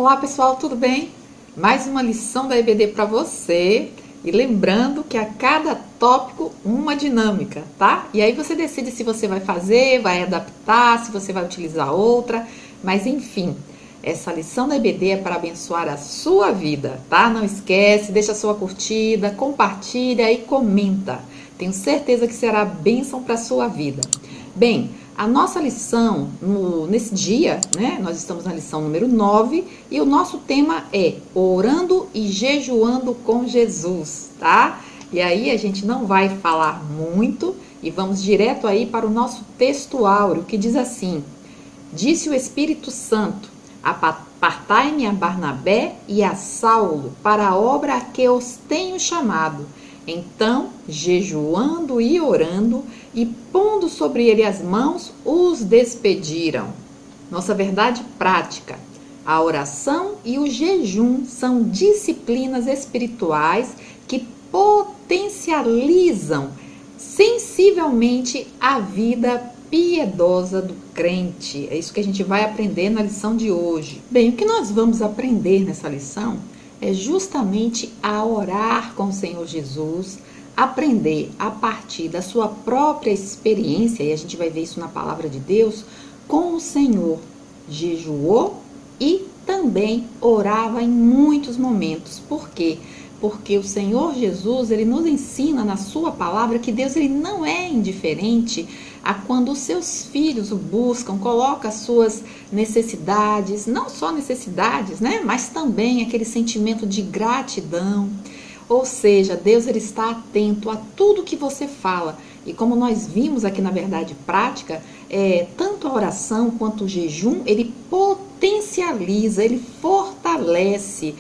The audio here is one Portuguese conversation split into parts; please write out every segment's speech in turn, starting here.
Olá pessoal, tudo bem? Mais uma lição da EBD para você. E lembrando que a cada tópico uma dinâmica, tá? E aí você decide se você vai fazer, vai adaptar, se você vai utilizar outra. Mas enfim, essa lição da EBD é para abençoar a sua vida, tá? Não esquece, deixa a sua curtida, compartilha e comenta. Tenho certeza que será bênção para a sua vida. Bem, a nossa lição nesse dia, né? Nós estamos na lição número 9 e o nosso tema é orando e jejuando com Jesus, tá? E aí a gente não vai falar muito e vamos direto aí para o nosso texto áureo, que diz assim: disse o Espírito Santo: apartai-me a Barnabé e a Saulo para a obra a que os tenho chamado. Então, jejuando e orando e pondo sobre ele as mãos, os despediram. Nossa verdade prática: a oração e o jejum são disciplinas espirituais que potencializam sensivelmente a vida piedosa do crente. É isso que a gente vai aprender na lição de hoje. Bem, o que nós vamos aprender nessa lição é justamente a orar com o Senhor Jesus, aprender a partir da sua própria experiência, e a gente vai ver isso na palavra de Deus, com o Senhor. Jejuou e também orava em muitos momentos. Por quê? Porque o Senhor Jesus, ele nos ensina na sua palavra que Deus, ele não é indiferente a quando os seus filhos o buscam, coloca as suas necessidades, não só necessidades, né, mas também aquele sentimento de gratidão. Ou seja, Deus, ele está atento a tudo que você fala. E como nós vimos aqui na verdade prática, tanto a oração quanto o jejum, ele potencializa, ele fortalece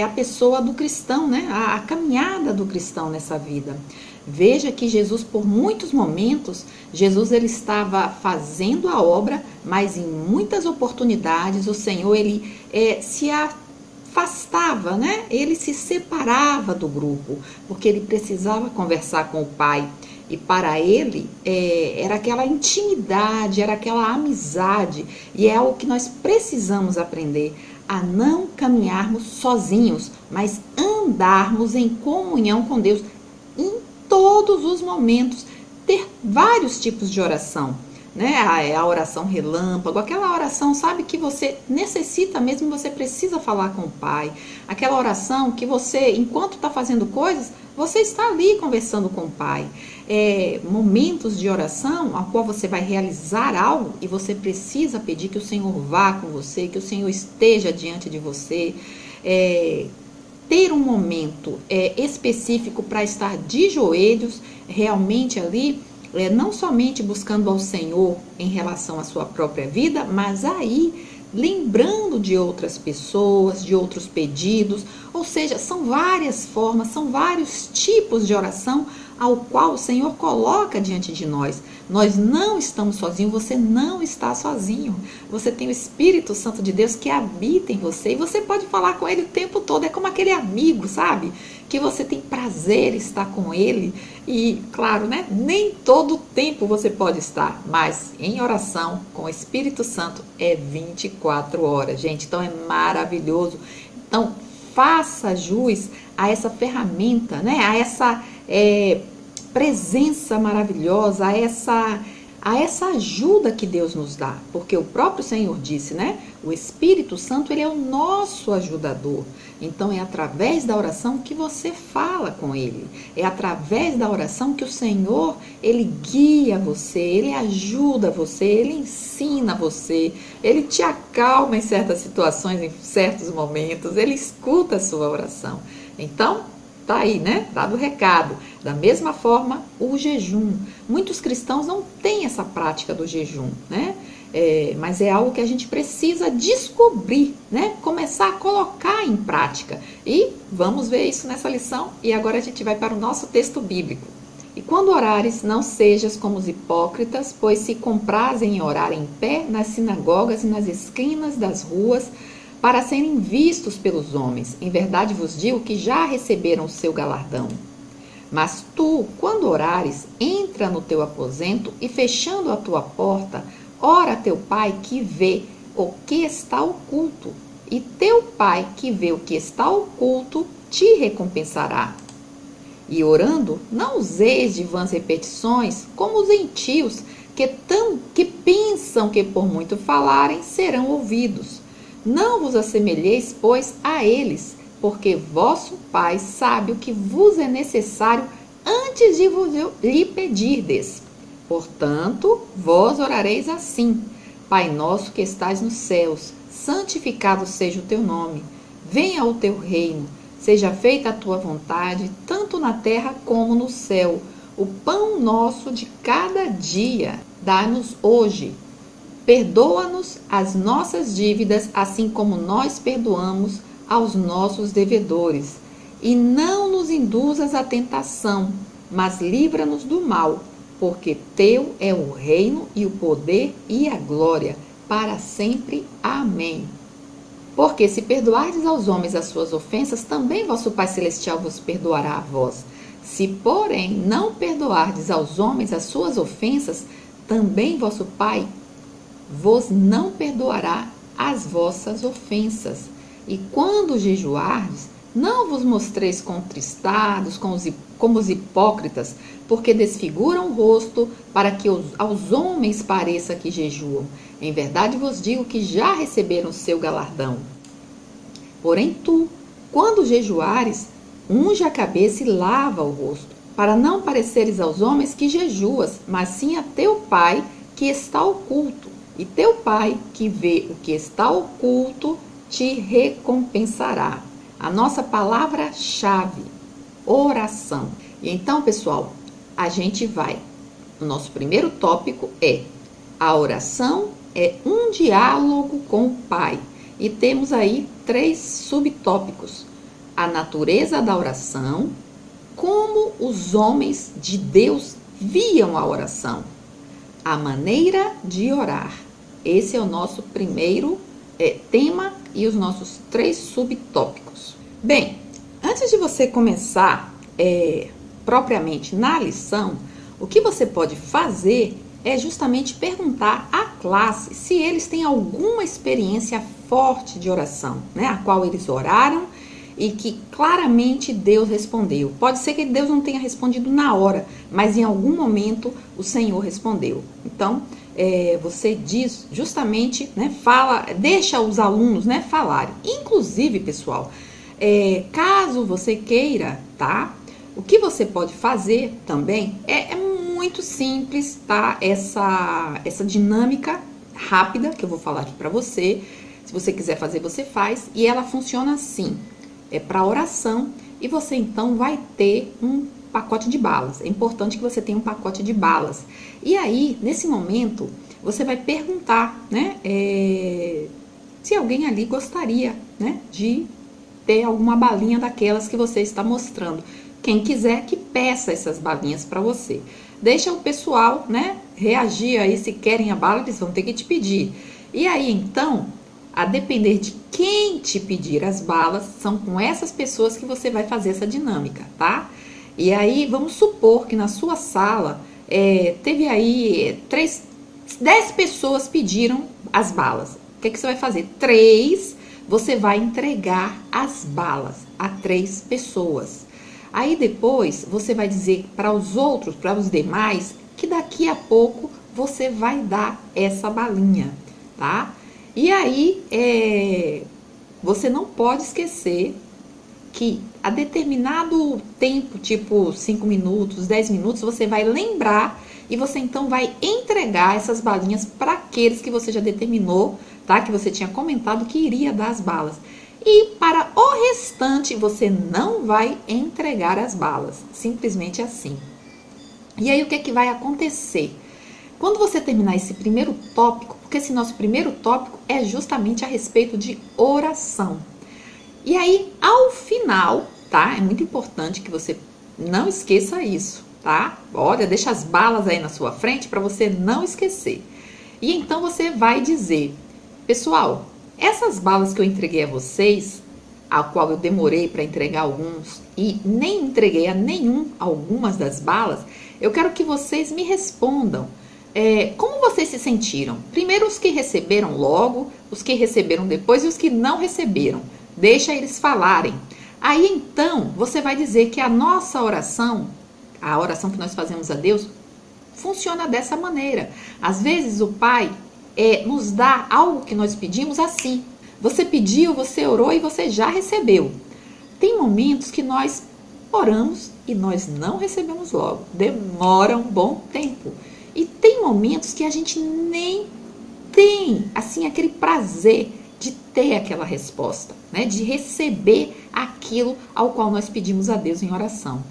a pessoa do cristão, né? A caminhada do cristão nessa vida. Veja que Jesus, por muitos momentos, Jesus ele estava fazendo a obra, mas em muitas oportunidades o Senhor ele se afastava, né? Ele se separava do grupo, porque ele precisava conversar com o Pai. E para ele era aquela intimidade, era aquela amizade. E é algo que nós precisamos aprender, a não caminharmos sozinhos, mas andarmos em comunhão com Deus em todos os momentos, ter vários tipos de oração, né? A oração relâmpago, aquela oração, sabe, que você necessita mesmo, você precisa falar com o Pai, aquela oração que você, enquanto está fazendo coisas, você está ali conversando com o Pai. Momentos de oração ao qual você vai realizar algo e você precisa pedir que o Senhor vá com você, que o Senhor esteja diante de você. Ter um momento específico para estar de joelhos, realmente ali, não somente buscando ao Senhor em relação à sua própria vida, mas aí lembrando de outras pessoas, de outros pedidos. Ou seja, são várias formas, são vários tipos de oração ao qual o Senhor coloca diante de nós. Nós não estamos sozinhos, você não está sozinho. Você tem o Espírito Santo de Deus que habita em você e você pode falar com ele o tempo todo. É como aquele amigo, sabe? Que você tem prazer em estar com ele. E, claro, né? Nem todo o tempo você pode estar, mas em oração com o Espírito Santo é 24 horas, gente. Então é maravilhoso. Então, faça jus a essa ferramenta, né? A essa presença maravilhosa, a essa ajuda que Deus nos dá, porque o próprio Senhor disse, né? O Espírito Santo, ele é o nosso ajudador. Então é através da oração que você fala com ele. É através da oração que o Senhor, ele guia você, ele ajuda você, ele ensina você, ele te acalma em certas situações, em certos momentos, ele escuta a sua oração. Então, tá aí, né? Dado o recado. Da mesma forma, o jejum. Muitos cristãos não têm essa prática do jejum, né? Mas é algo que a gente precisa descobrir, né? Começar a colocar em prática. E vamos ver isso nessa lição. E agora a gente vai para o nosso texto bíblico. E quando orares, não sejas como os hipócritas, pois se comprazem em orar em pé nas sinagogas e nas esquinas das ruas, para serem vistos pelos homens. Em verdade vos digo que já receberam o seu galardão. Mas tu, quando orares, entra no teu aposento e, fechando a tua porta, ora a teu Pai que vê o que está oculto. e teu Pai que vê o que está oculto te recompensará. E orando, não useis de vãs repetições, como os gentios, que pensam que por muito falarem serão ouvidos. Não vos assemelheis, pois, a eles, porque vosso Pai sabe o que vos é necessário antes de vos lhe pedirdes. Portanto, vós orareis assim: Pai nosso que estais nos céus, santificado seja o teu nome. Venha o teu reino. Seja feita a tua vontade, tanto na terra como no céu. O pão nosso de cada dia, dá-nos hoje. Perdoa-nos as nossas dívidas, assim como nós perdoamos aos nossos devedores. E não nos induzas à tentação, mas livra-nos do mal, porque teu é o reino e o poder e a glória, para sempre. Amém. Porque se perdoardes aos homens as suas ofensas, também vosso Pai Celestial vos perdoará a vós. Se, porém, não perdoardes aos homens as suas ofensas, também vosso Pai vos não perdoará as vossas ofensas. E quando jejuardes, não vos mostreis contristados como os hipócritas, porque desfiguram o rosto para que aos homens pareça que jejuam. Em verdade vos digo que já receberam seu galardão. Porém tu, quando jejuares, unge a cabeça e lava o rosto, para não pareceres aos homens que jejuas, mas sim a teu Pai que está oculto. E teu Pai, que vê o que está oculto, te recompensará. A nossa palavra-chave, oração. E então, pessoal, a gente vai. O nosso primeiro tópico é: a oração é um diálogo com o Pai. E temos aí 3 subtópicos: a natureza da oração, como os homens de Deus viam a oração, a maneira de orar. Esse é o nosso primeiro tema e os nossos 3 subtópicos. Bem, antes de você começar propriamente na lição, o que você pode fazer é justamente perguntar à classe se eles têm alguma experiência forte de oração, né? A qual eles oraram e que claramente Deus respondeu. Pode ser que Deus não tenha respondido na hora, mas em algum momento o Senhor respondeu. Então, você diz justamente, né, deixa os alunos, né, falarem. Inclusive, pessoal, caso você queira, tá? O que você pode fazer também é muito simples, tá? Essa dinâmica rápida que eu vou falar aqui para você. Se você quiser fazer, você faz. E ela funciona assim: é para oração e você então vai ter um pacote de balas. É importante que você tenha um pacote de balas. E aí, nesse momento, você vai perguntar, né, se alguém ali gostaria, né, de ter alguma balinha daquelas que você está mostrando. Quem quiser que peça essas balinhas para você. Deixa o pessoal, né, reagir aí. Se querem a bala, eles vão ter que te pedir. E aí, então, a depender de quem te pedir as balas, são com essas pessoas que você vai fazer essa dinâmica, tá? E aí, vamos supor que na sua sala teve aí 10 pessoas pediram as balas. O que você vai fazer? 3, você vai entregar as balas a 3 pessoas. Aí depois, você vai dizer para os outros, para os demais, que daqui a pouco você vai dar essa balinha, tá? E aí, você não pode esquecer que a determinado tempo, tipo 5 minutos, 10 minutos, você vai lembrar e você então vai entregar essas balinhas para aqueles que você já determinou, tá? Que você tinha comentado que iria dar as balas. E para o restante, você não vai entregar as balas, simplesmente assim. E aí, o que vai acontecer? Quando você terminar esse primeiro tópico, porque esse nosso primeiro tópico é justamente a respeito de oração. E aí, ao final, tá? É muito importante que você não esqueça isso, tá? Olha, deixa as balas aí na sua frente para você não esquecer. E então você vai dizer: pessoal, essas balas que eu entreguei a vocês, a qual eu demorei para entregar alguns e nem entreguei a algumas das balas, eu quero que vocês me respondam. Como vocês se sentiram? Primeiro os que receberam logo, os que receberam depois e os que não receberam. Deixa eles falarem. Aí então você vai dizer que a nossa oração, a oração que nós fazemos a Deus, funciona dessa maneira. Às vezes o Pai nos dá algo que nós pedimos assim. Você pediu, você orou e você já recebeu. Tem momentos que nós oramos e nós não recebemos logo. Demora um bom tempo. E tem momentos que a gente nem tem, assim, aquele prazer de ter aquela resposta, né? De receber aquilo ao qual nós pedimos a Deus em oração.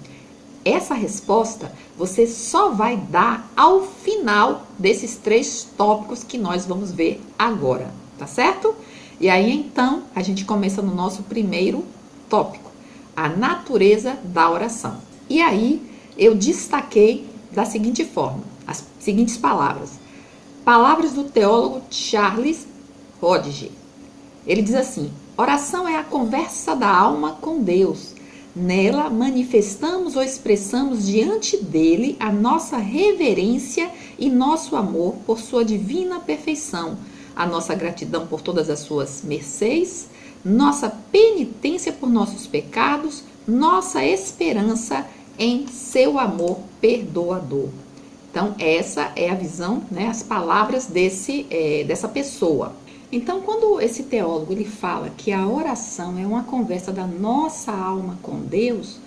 Essa resposta você só vai dar ao final desses 3 tópicos que nós vamos ver agora, tá certo? E aí, então, a gente começa no nosso primeiro tópico, a natureza da oração. E aí, eu destaquei da seguinte forma, as seguintes palavras. Palavras do teólogo Charles Hodge. Ele diz assim: oração é a conversa da alma com Deus. Nela manifestamos ou expressamos diante dele a nossa reverência e nosso amor por sua divina perfeição, a nossa gratidão por todas as suas mercês, nossa penitência por nossos pecados, nossa esperança em seu amor perdoador. Então, essa é a visão, né, as palavras dessa pessoa. Então, quando esse teólogo ele fala que a oração é uma conversa da nossa alma com Deus,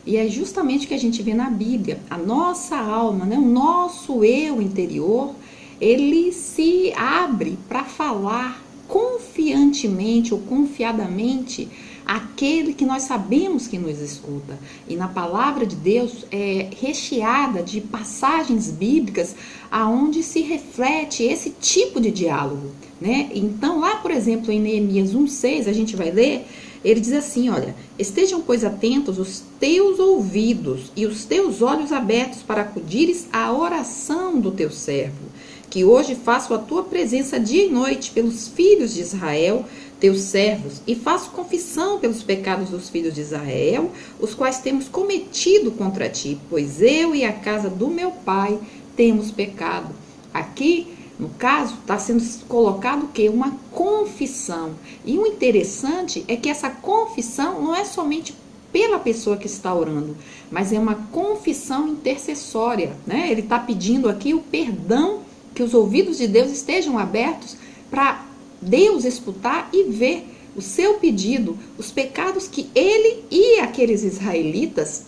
e é justamente o que a gente vê na Bíblia, a nossa alma, né, o nosso eu interior, ele se abre para falar confiantemente ou confiadamente aquele que nós sabemos que nos escuta. E na palavra de Deus é recheada de passagens bíblicas aonde se reflete esse tipo de diálogo, né? Então lá, por exemplo, em Neemias 1:6, a gente vai ler, ele diz assim, olha: estejam, pois, atentos os teus ouvidos e os teus olhos abertos para acudires à oração do teu servo, que hoje faço a tua presença dia e noite pelos filhos de Israel, teus servos, e faço confissão pelos pecados dos filhos de Israel, os quais temos cometido contra ti, pois eu e a casa do meu pai temos pecado. Aqui, no caso, está sendo colocado o quê? Uma confissão. E o interessante é que essa confissão não é somente pela pessoa que está orando, mas é uma confissão intercessória, né? Ele está pedindo aqui o perdão, que os ouvidos de Deus estejam abertos para Deus escutar e ver o seu pedido, os pecados que ele e aqueles israelitas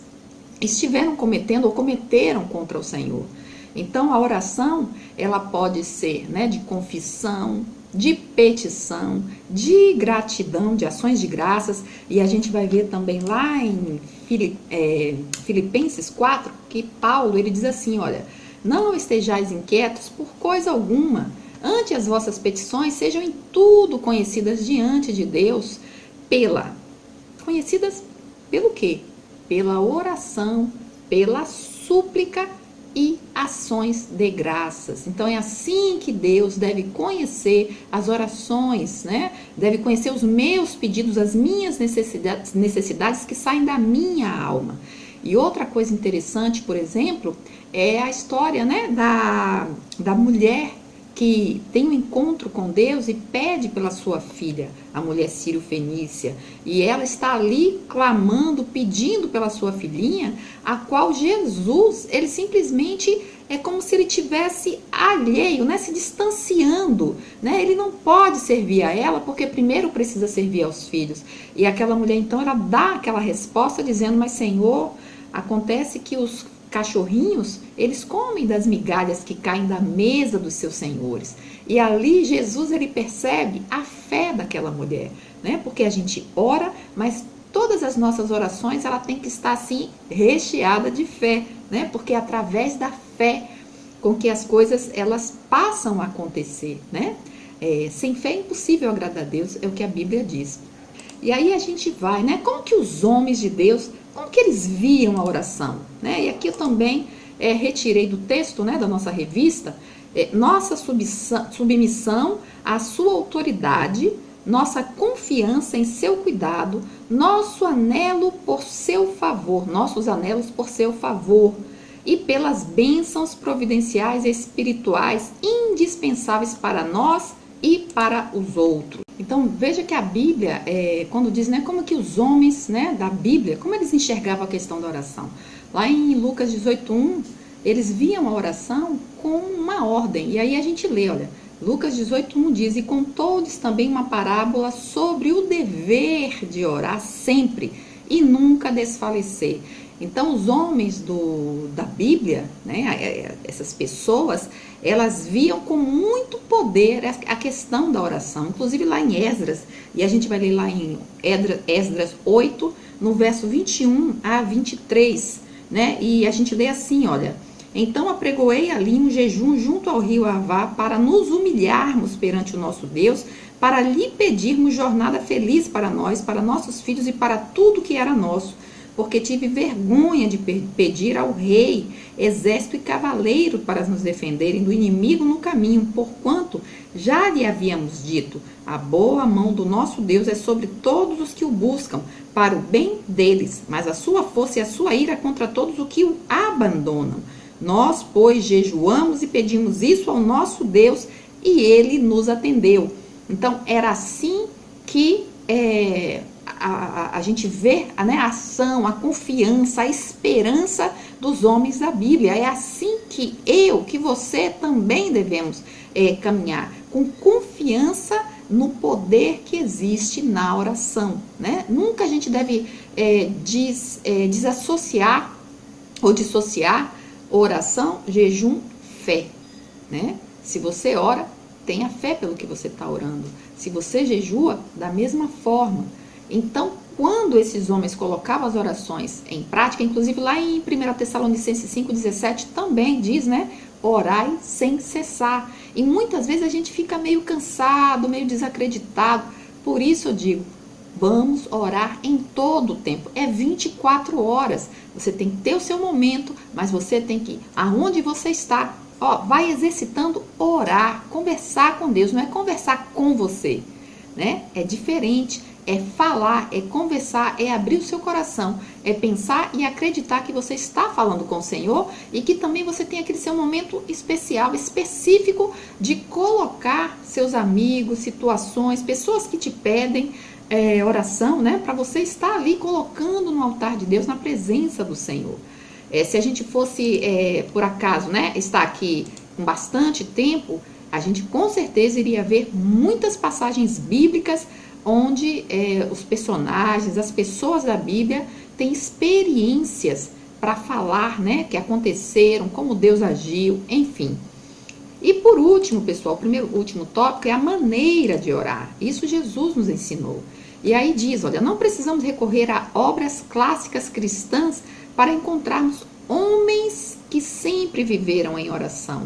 estiveram cometendo ou cometeram contra o Senhor. Então a oração, ela pode ser, né, de confissão, de petição, de gratidão, de ações de graças, e a gente vai ver também lá em Filipenses 4, que Paulo, ele diz assim, olha: não estejais inquietos por coisa alguma, antes as vossas petições sejam em tudo conhecidas diante de Deus, conhecidas pelo quê? Pela oração, pela súplica e ações de graças. Então é assim que Deus deve conhecer as orações, né? Deve conhecer os meus pedidos, as minhas necessidades que saem da minha alma. E outra coisa interessante, por exemplo, é a história, né, da mulher que tem um encontro com Deus e pede pela sua filha, a mulher sírio-fenícia, e ela está ali clamando, pedindo pela sua filhinha, a qual Jesus, ele simplesmente é como se ele tivesse alheio, né, se distanciando, né? Ele não pode servir a ela porque primeiro precisa servir aos filhos. E aquela mulher então ela dá aquela resposta dizendo: mas Senhor, acontece que os cachorrinhos, eles comem das migalhas que caem da mesa dos seus senhores. E ali Jesus, ele percebe a fé daquela mulher, né? Porque a gente ora, mas todas as nossas orações, ela tem que estar assim, recheada de fé, né? Porque é através da fé com que as coisas, elas passam a acontecer, né? Sem fé é impossível agradar a Deus, é o que a Bíblia diz. E aí a gente vai, né? Como que os homens de Deus, como que eles viam a oração, né? E aqui eu também retirei do texto, né, da nossa revista, nossa submissão à sua autoridade, nossa confiança em seu cuidado, nosso anelo por seu favor, nossos anelos por seu favor. e pelas bênçãos providenciais espirituais indispensáveis para nós e para os outros. Então veja que a Bíblia, quando diz, né, como que os homens, né, da Bíblia, como eles enxergavam a questão da oração. Lá em Lucas 18:1, eles viam a oração como uma ordem. E aí a gente lê, olha, Lucas 18:1 diz: e contou-lhes também uma parábola sobre o dever de orar sempre e nunca desfalecer. Então, os homens da Bíblia, né, essas pessoas, elas viam com muito poder a questão da oração. Inclusive lá em Esdras, e a gente vai ler lá em Esdras 8, no verso 21 a 23, né? E a gente lê assim, olha: então apregoei ali um jejum junto ao rio Avá para nos humilharmos perante o nosso Deus, para lhe pedirmos jornada feliz para nós, para nossos filhos e para tudo que era nosso, porque tive vergonha de pedir ao rei exército e cavaleiro para nos defenderem do inimigo no caminho, porquanto já lhe havíamos dito: a boa mão do nosso Deus é sobre todos os que o buscam, para o bem deles, mas a sua força e a sua ira contra todos os que o abandonam. Nós, pois, jejuamos e pedimos isso ao nosso Deus, e ele nos atendeu. Então, era assim que a gente vê, né, a ação, a confiança, a esperança dos homens da Bíblia. É assim que que você também devemos caminhar, com confiança no poder que existe na oração, né? Nunca a gente deve desassociar ou dissociar oração, jejum, fé, né? Se você ora, tenha fé pelo que você está orando. Se você jejua, da mesma forma. Então, quando esses homens colocavam as orações em prática, inclusive lá em 1 Tessalonicenses 5,17 também diz, né? Orai sem cessar. E muitas vezes a gente fica meio cansado, meio desacreditado. Por isso eu digo, vamos orar em todo o tempo. É 24 horas. Você tem que ter o seu momento, mas você tem que ir aonde você está. Vai exercitando orar, conversar com Deus. Não é conversar com você, né? É diferente. É falar, é conversar, é abrir o seu coração, é pensar e acreditar que você está falando com o Senhor e que também você tem aquele seu momento especial, específico de colocar seus amigos, situações, pessoas que te pedem oração, né? Para você estar ali colocando no altar de Deus, na presença do Senhor. Se a gente fosse, por acaso, né, estar aqui com bastante tempo, a gente com certeza iria ver muitas passagens bíblicas onde os personagens, as pessoas da Bíblia têm experiências para falar, né, que aconteceram, como Deus agiu, enfim. E por último, pessoal, o último tópico é a maneira de orar. Isso Jesus nos ensinou. E aí diz, olha, não precisamos recorrer a obras clássicas cristãs para encontrarmos homens que sempre viveram em oração.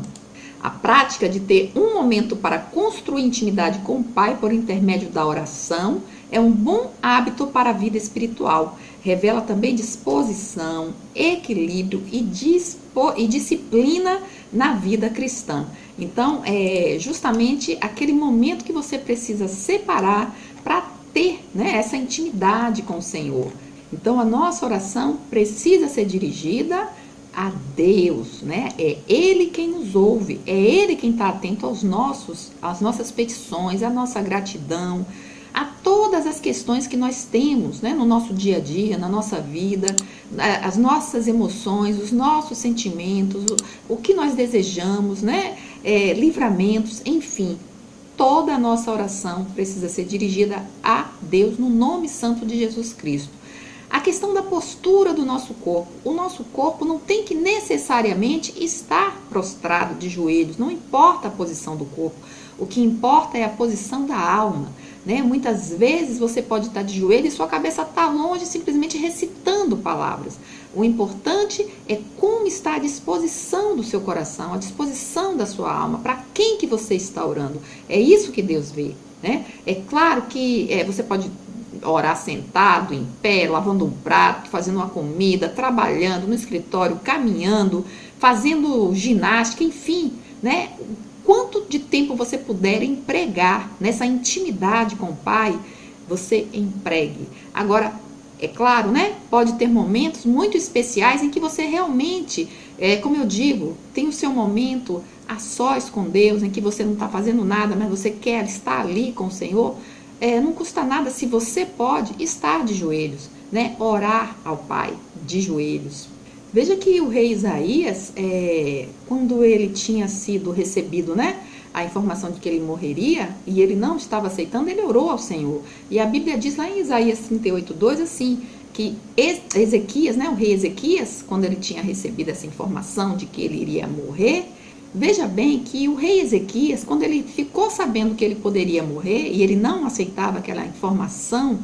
A prática de ter um momento para construir intimidade com o Pai por intermédio da oração é um bom hábito para a vida espiritual. Revela também disposição, equilíbrio e disciplina na vida cristã. Então, é justamente aquele momento que você precisa separar para ter, né, essa intimidade com o Senhor. Então, a nossa oração precisa ser dirigida a Deus, né? É Ele quem nos ouve, é Ele quem está atento às nossas petições, à nossa gratidão, a todas as questões que nós temos, né, no nosso dia a dia, na nossa vida, as nossas emoções, os nossos sentimentos, o que nós desejamos, né? Livramentos, enfim. Toda a nossa oração precisa ser dirigida a Deus no nome santo de Jesus Cristo. A questão da postura do nosso corpo. O nosso corpo não tem que necessariamente estar prostrado de joelhos, não importa a posição do corpo. O que importa é a posição da alma, né? Muitas vezes você pode estar de joelho e sua cabeça está longe, simplesmente recitando palavras. O importante é como está a disposição do seu coração, a disposição da sua alma, para quem que você está orando. É isso que Deus vê, né? É claro que você pode orar sentado, em pé, lavando um prato, fazendo uma comida, trabalhando no escritório, caminhando, fazendo ginástica, enfim, né? Quanto de tempo você puder empregar nessa intimidade com o Pai, você empregue. Agora, É claro, né? Pode ter momentos muito especiais em que você realmente, como eu digo, tem o seu momento a sós com Deus, em que você não está fazendo nada, mas você quer estar ali com o Senhor. Não custa nada se você pode estar de joelhos, né? Orar ao Pai de joelhos. Veja que o rei Isaías, quando ele tinha sido recebido, né, a informação de que ele morreria, e ele não estava aceitando, ele orou ao Senhor. E a Bíblia diz lá em Isaías 38:2 assim, que Ezequias, né, o rei Ezequias, quando ele tinha recebido essa informação de que ele iria morrer, veja bem que o rei Ezequias, quando ele ficou sabendo que ele poderia morrer, e ele não aceitava aquela informação,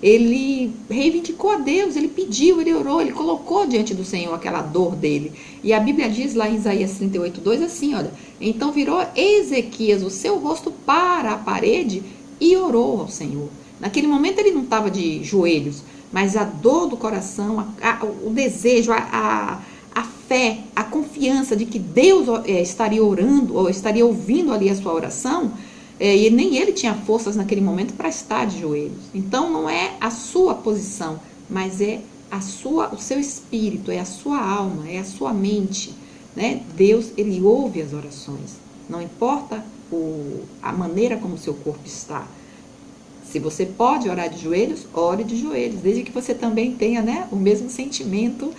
ele reivindicou a Deus, ele pediu, ele orou, ele colocou diante do Senhor aquela dor dele. E a Bíblia diz lá em Isaías 38:2 assim, olha, então virou Ezequias o seu rosto para a parede e orou ao Senhor. Naquele momento ele não estava de joelhos, mas a dor do coração, o desejo, a fé, a confiança de que Deus estaria orando, ou estaria ouvindo ali a sua oração, e nem ele tinha forças naquele momento para estar de joelhos. Então não é a sua posição, mas é o seu espírito, é a sua alma, é a sua mente, né? Deus, ele ouve as orações. Não importa a maneira como o seu corpo está. Se você pode orar de joelhos, ore de joelhos, desde que você também tenha, né, o mesmo sentimento,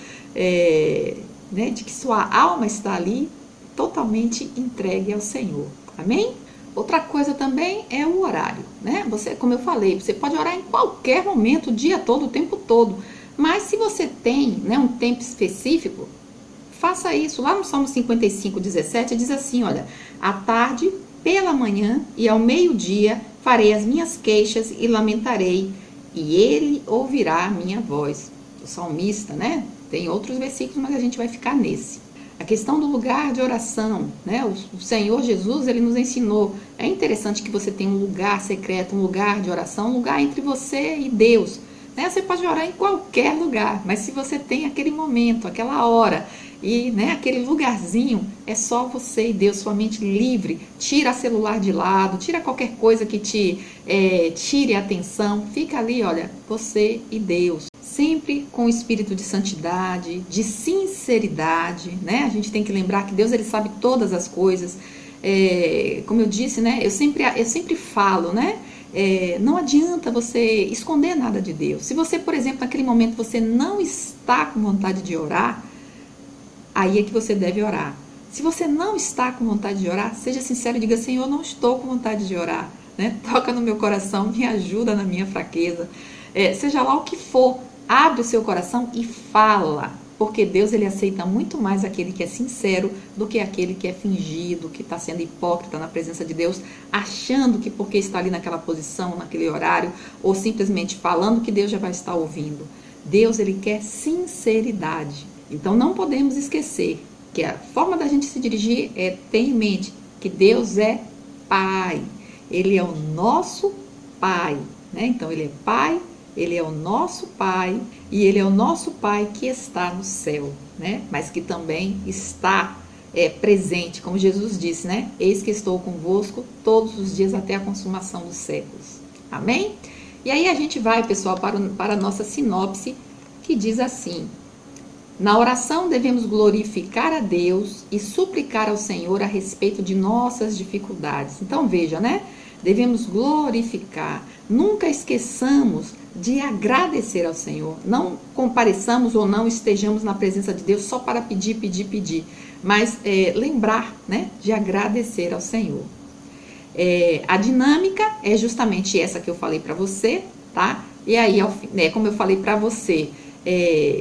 né, de que sua alma está ali totalmente entregue ao Senhor. Amém? Outra coisa também é o horário, né? Você, como eu falei, você pode orar em qualquer momento, o dia todo, o tempo todo. Mas se você tem, né, um tempo específico, faça isso. Lá no Salmo 55:17 diz assim, olha, à tarde, pela manhã e ao meio-dia farei as minhas queixas e lamentarei, e ele ouvirá a minha voz. O salmista, né? Tem outros versículos, mas a gente vai ficar nesse. A questão do lugar de oração, né? O Senhor Jesus, ele nos ensinou. É interessante que você tenha um lugar secreto, um lugar de oração, um lugar entre você e Deus. Né? Você pode orar em qualquer lugar, mas se você tem aquele momento, aquela hora, e, né, aquele lugarzinho, é só você e Deus, sua mente livre. Tira o celular de lado, tira qualquer coisa que te tire a atenção. Fica ali, olha, você e Deus. Sempre com o espírito de santidade, de sinceridade, né? A gente tem que lembrar que Deus, ele sabe todas as coisas. Como eu disse, né? Eu sempre falo, né? Não adianta você esconder nada de Deus. Se você, por exemplo, naquele momento você não está com vontade de orar, aí é que você deve orar. Se você não está com vontade de orar, seja sincero e diga, Senhor, eu não estou com vontade de orar. Né? Toca no meu coração, me ajuda na minha fraqueza. Seja lá o que for, abre o seu coração e fala. Porque Deus, ele aceita muito mais aquele que é sincero do que aquele que é fingido, que está sendo hipócrita na presença de Deus, achando que porque está ali naquela posição, naquele horário, ou simplesmente falando que Deus já vai estar ouvindo. Deus, ele quer sinceridade. Então não podemos esquecer que a forma da gente se dirigir é ter em mente que Deus é Pai. Ele é o nosso Pai, né? Então ele é Pai, ele é o nosso Pai e ele é o nosso Pai que está no céu, né? Mas que também está presente, como Jesus disse, né? Eis que estou convosco todos os dias até a consumação dos séculos. Amém? E aí a gente vai, pessoal, para a nossa sinopse, que diz assim: na oração devemos glorificar a Deus e suplicar ao Senhor a respeito de nossas dificuldades. Então veja, né? Devemos glorificar. Nunca esqueçamos de agradecer ao Senhor. Não compareçamos ou não estejamos na presença de Deus só para pedir, mas lembrar, né, de agradecer ao Senhor. A dinâmica é justamente essa que eu falei para você, tá? E aí, como eu falei para você,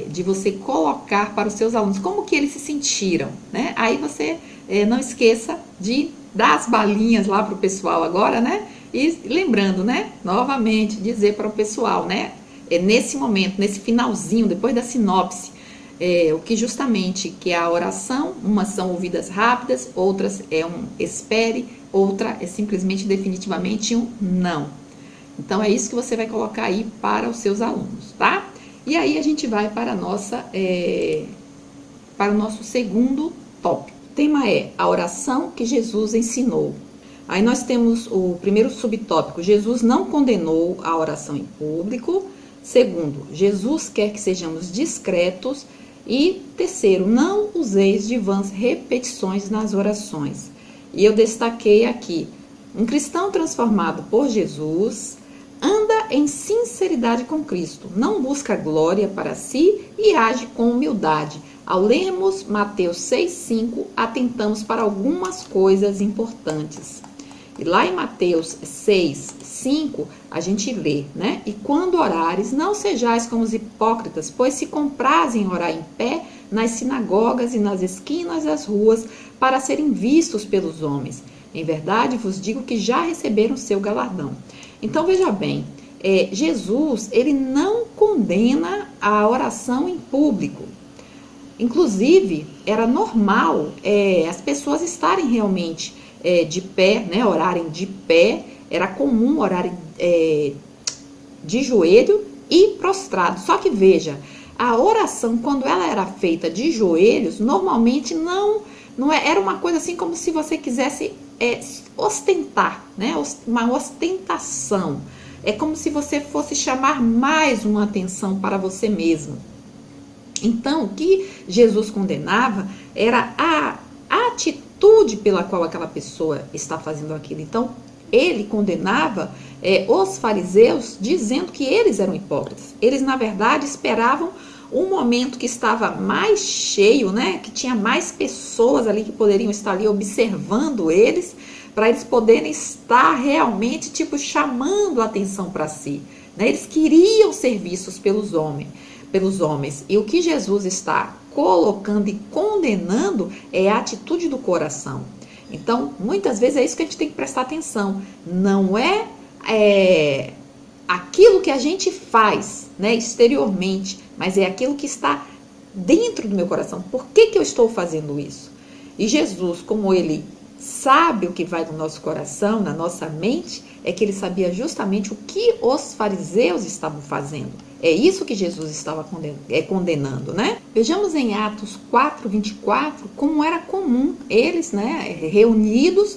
de você colocar para os seus alunos como que eles se sentiram, né? Aí você não esqueça de dar as balinhas lá para o pessoal agora, né? E lembrando, né? Novamente, dizer para o pessoal, né? Nesse momento, nesse finalzinho, depois da sinopse, o que justamente que é a oração, umas são ouvidas rápidas, outras é um espere, outra é simplesmente definitivamente um não. Então é isso que você vai colocar aí para os seus alunos, tá? E aí a gente vai para para o nosso segundo tópico. O tema é a oração que Jesus ensinou. Aí nós temos o primeiro subtópico: Jesus não condenou a oração em público, Segundo, Jesus quer que sejamos discretos. E terceiro, não useis de vãs repetições nas orações. E eu destaquei aqui, um cristão transformado por Jesus anda em sinceridade com Cristo, não busca glória para si e age com humildade. Ao lermos Mateus 6,5, atentamos para algumas coisas importantes. E lá em Mateus 6,5, a gente lê, né? E quando orares, não sejais como os hipócritas, pois se comprazem em orar em pé nas sinagogas e nas esquinas das ruas, para serem vistos pelos homens. Em verdade, vos digo que já receberam seu galardão. Então, veja bem, Jesus, ele não condena a oração em público. Inclusive, era normal as pessoas estarem realmente de pé, né, orarem de pé, era comum orarem de joelho e prostrado. Só que veja, a oração, quando ela era feita de joelhos, normalmente não era uma coisa assim como se você quisesse ostentar, né, uma ostentação. É como se você fosse chamar mais uma atenção para você mesmo. Então, o que Jesus condenava era a atitude pela qual aquela pessoa está fazendo aquilo. Então, ele condenava os fariseus dizendo que eles eram hipócritas. Eles, na verdade, esperavam um momento que estava mais cheio, né? Que tinha mais pessoas ali que poderiam estar ali observando eles, para eles poderem estar realmente, chamando a atenção para si. Né? Eles queriam ser vistos pelos homens. E o que Jesus está colocando e condenando é a atitude do coração. Então, muitas vezes é isso que a gente tem que prestar atenção. Não é aquilo que a gente faz, né, exteriormente, mas é aquilo que está dentro do meu coração. Por que eu estou fazendo isso? E Jesus, como ele sabe o que vai no nosso coração, na nossa mente, é que ele sabia justamente o que os fariseus estavam fazendo. É isso que Jesus estava condenando, né? Vejamos em Atos 4:24, como era comum eles, né, reunidos,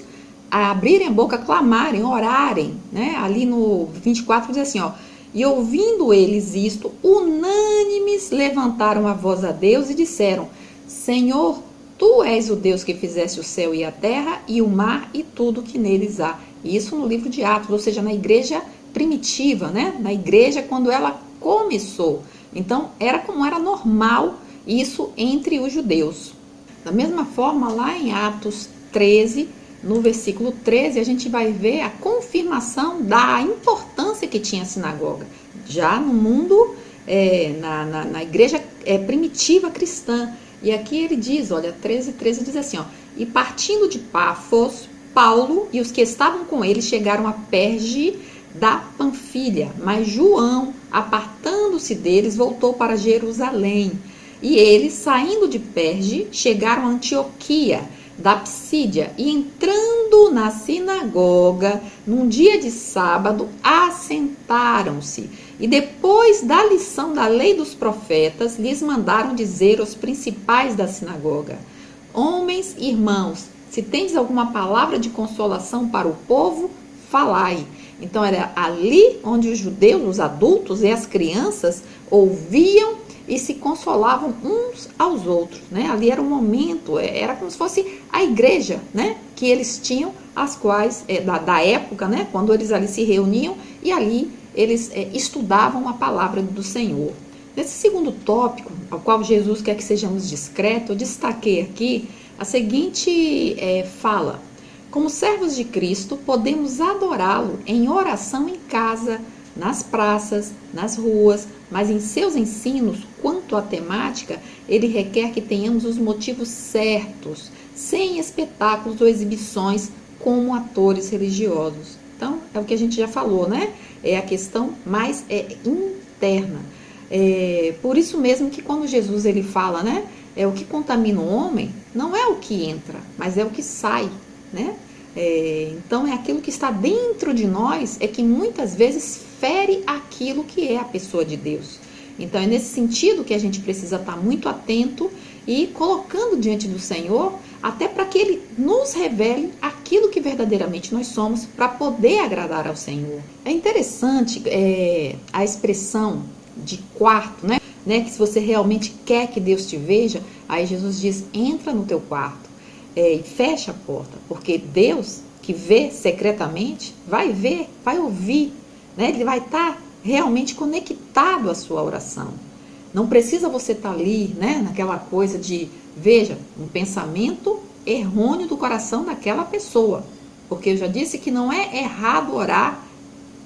a abrirem a boca, clamarem, orarem, né? Ali no 24 diz assim, ó, e ouvindo eles isto, unânimes levantaram a voz a Deus e disseram, Senhor, Tu és o Deus que fizeste o céu e a terra e o mar e tudo que neles há. Isso no livro de Atos, ou seja, na igreja primitiva, né? Na igreja quando ela começou. Então, era normal isso entre os judeus. Da mesma forma, lá em Atos 13, no versículo 13, a gente vai ver a confirmação da importância que tinha a sinagoga. Já no mundo, na igreja primitiva cristã. E aqui ele diz, olha, 13 diz assim, ó, e partindo de Pafos, Paulo e os que estavam com ele chegaram a Perge da Panfilha, mas João, apartando-se deles, voltou para Jerusalém. E eles, saindo de Perge, chegaram a Antioquia da Psídia e entrando na sinagoga, num dia de sábado, assentaram-se. E depois da lição da lei dos profetas, lhes mandaram dizer aos principais da sinagoga, homens e irmãos, se tendes alguma palavra de consolação para o povo, falai. Então era ali onde os judeus, os adultos e as crianças ouviam e se consolavam uns aos outros, né? Ali era um momento, era como se fosse a igreja, né? Que eles tinham, as quais, da época, né? Quando eles ali se reuniam e ali eles estudavam a palavra do Senhor. Nesse segundo tópico, ao qual Jesus quer que sejamos discretos, eu destaquei aqui a seguinte fala. Como servos de Cristo, podemos adorá-lo em oração em casa, nas praças, nas ruas, mas em seus ensinos, quanto à temática, ele requer que tenhamos os motivos certos, sem espetáculos ou exibições como atores religiosos. Então, é o que a gente já falou, né? É a questão mais interna. Por isso mesmo que quando Jesus ele fala, né? O que contamina o homem não é o que entra, mas é o que sai, né? Então, é aquilo que está dentro de nós que muitas vezes fere aquilo que é a pessoa de Deus. Então, é nesse sentido que a gente precisa estar muito atento e colocando diante do Senhor, até para que Ele nos revele aquilo que verdadeiramente nós somos, para poder agradar ao Senhor. É interessante a expressão de quarto, né? Que se você realmente quer que Deus te veja, aí Jesus diz, entra no teu quarto e fecha a porta, porque Deus que vê secretamente vai ver, vai ouvir, né? Ele vai estar realmente conectado à sua oração. Não precisa você estar ali, né, naquela coisa de, veja, um pensamento errôneo do coração daquela pessoa. Porque eu já disse que não é errado orar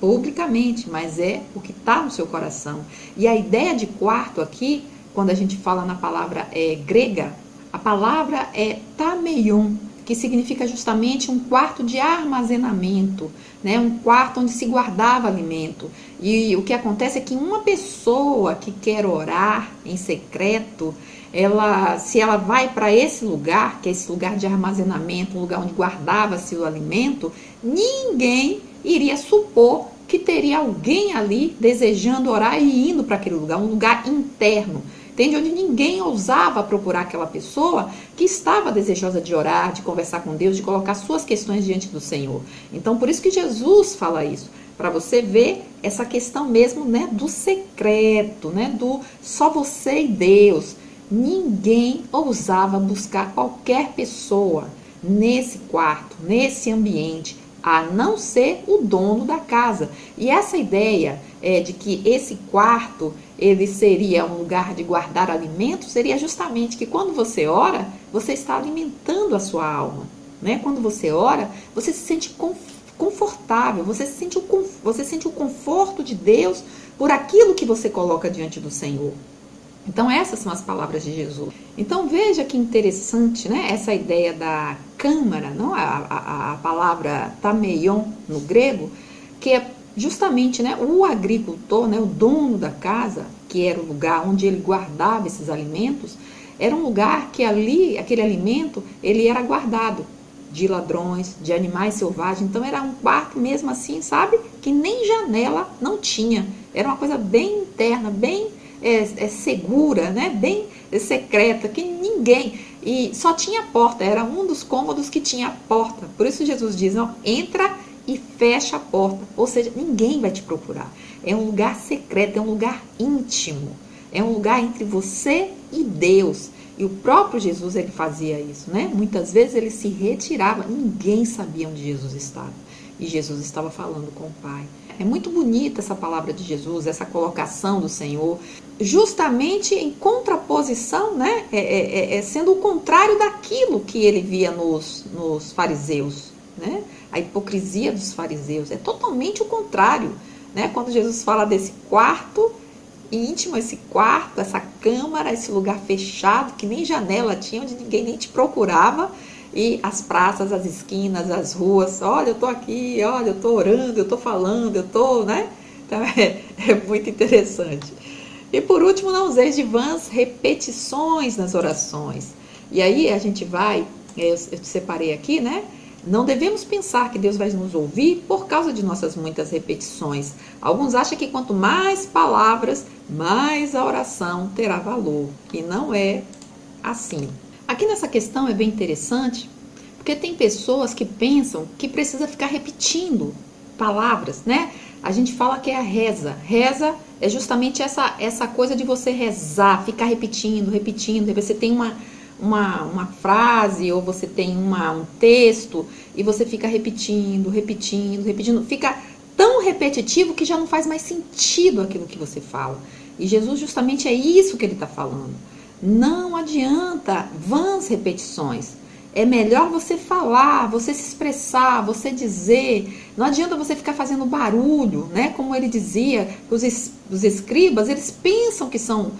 publicamente, mas é o que está no seu coração. E a ideia de quarto aqui, quando a gente fala na palavra grega, a palavra é tameion, que significa justamente um quarto de armazenamento, né? Um quarto onde se guardava alimento. E o que acontece é que uma pessoa que quer orar em secreto, se ela vai para esse lugar, que é esse lugar de armazenamento, um lugar onde guardava-se o alimento, ninguém iria supor que teria alguém ali desejando orar e indo para aquele lugar, um lugar interno, entende? Onde ninguém ousava procurar aquela pessoa que estava desejosa de orar, de conversar com Deus, de colocar suas questões diante do Senhor. Então, por isso que Jesus fala isso, para você ver essa questão mesmo, né, do secreto, né, do só você e Deus. Ninguém ousava buscar qualquer pessoa nesse quarto, nesse ambiente, a não ser o dono da casa. E essa ideia de que esse quarto ele seria um lugar de guardar alimentos, seria justamente que quando você ora, você está alimentando a sua alma, né? Quando você ora, você se sente confortável, você sente o conforto de Deus por aquilo que você coloca diante do Senhor. Então essas são as palavras de Jesus. Então veja que interessante, né? Essa ideia da câmara, não? A palavra tameion no grego, que é justamente, né, o agricultor, né, o dono da casa, que era o lugar onde ele guardava esses alimentos, era um lugar que ali, aquele alimento, ele era guardado de ladrões, de animais selvagens. Então era um quarto mesmo assim, sabe? Que nem janela não tinha. Era uma coisa bem interna, bem segura, né? Bem secreta, que ninguém... E só tinha porta, era um dos cômodos que tinha porta. Por isso Jesus diz, não, entra e fecha a porta. Ou seja, ninguém vai te procurar. É um lugar secreto, é um lugar íntimo. É um lugar entre você e Deus. E o próprio Jesus, ele fazia isso, né? Muitas vezes ele se retirava, ninguém sabia onde Jesus estava. E Jesus estava falando com o Pai. É muito bonita essa palavra de Jesus, essa colocação do Senhor, justamente em contraposição, né? Sendo o contrário daquilo que ele via nos fariseus, né? A hipocrisia dos fariseus é totalmente o contrário, né? Quando Jesus fala desse quarto íntimo, esse quarto, essa câmara, esse lugar fechado, que nem janela tinha, onde ninguém nem te procurava, e as praças, as esquinas, as ruas, olha, eu tô aqui, olha, eu tô orando, eu tô falando, eu tô, né? Então é muito interessante. E por último, não useis de vãs repetições nas orações. E aí a gente vai, eu separei aqui, né? Não devemos pensar que Deus vai nos ouvir por causa de nossas muitas repetições. Alguns acham que quanto mais palavras, mais a oração terá valor. E não é assim. Aqui nessa questão é bem interessante, porque tem pessoas que pensam que precisa ficar repetindo palavras, né? A gente fala que é a reza. Reza é justamente essa coisa de você rezar, ficar repetindo. Você tem uma frase ou você tem um texto e você fica repetindo. Fica tão repetitivo que já não faz mais sentido aquilo que você fala. E Jesus justamente é isso que ele está falando. Não adianta vãs repetições. É melhor você falar, você se expressar, você dizer. Não adianta você ficar fazendo barulho, né? Como ele dizia, os escribas, eles pensam que são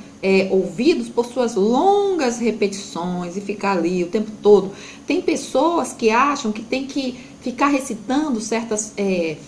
ouvidos por suas longas repetições e ficar ali o tempo todo. Tem pessoas que acham que tem que ficar recitando certas